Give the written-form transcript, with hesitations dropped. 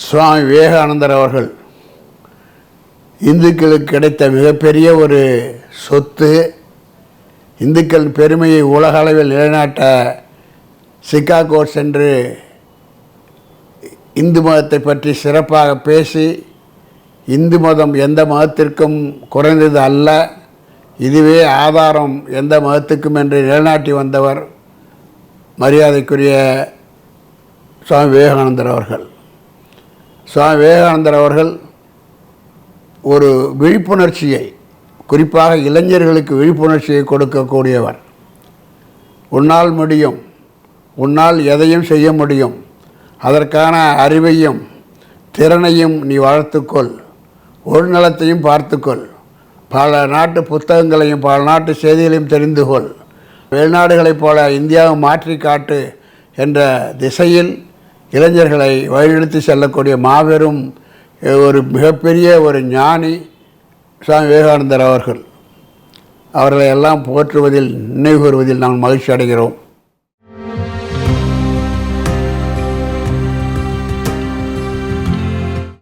சுவாமி விவேகானந்தர் அவர்கள் இந்துக்களுக்கு கிடைத்த மிகப்பெரிய ஒரு சொத்து. இந்துக்கள் பெருமையை உலக அளவில் நிலைநாட்ட சிகாகோ சென்று இந்து மதத்தை பற்றி சிறப்பாக பேசி, இந்து மதம் எந்த மதத்திற்கும் குறைந்தது அல்ல, இதுவே ஆதாரம் எந்த மதத்துக்கும் என்று நிலைநாட்டி வந்தவர் மரியாதைக்குரிய சுவாமி விவேகானந்தர் அவர்கள். சுவாமி விவேகானந்தர் அவர்கள் ஒரு விழிப்புணர்ச்சியை, குறிப்பாக இளைஞர்களுக்கு விழிப்புணர்ச்சியை கொடுக்கக்கூடியவர். உன்னால் முடியும், உன்னால் எதையும் செய்ய முடியும், அதற்கான அறிவையும் திறனையும் நீ வளர்த்துக்கொள், உள்நலத்தையும் பார்த்துக்கொள், பல நாட்டு புத்தகங்களையும் பல நாட்டு செய்திகளையும் தெரிந்து கொள், வெளிநாடுகளைப் போல இந்தியாவை மாற்றி காட்டு என்ற திசையில் இளைஞர்களை வழிநடத்தி செல்லக்கூடிய மாபெரும் ஒரு மிகப்பெரிய ஒரு ஞானி சுவாமி விவேகானந்தர் அவர்கள். அவர்களை எல்லாம் போற்றுவதில், நினைவு கூறுவதில் நாம் மகிழ்ச்சி அடைகிறோம்.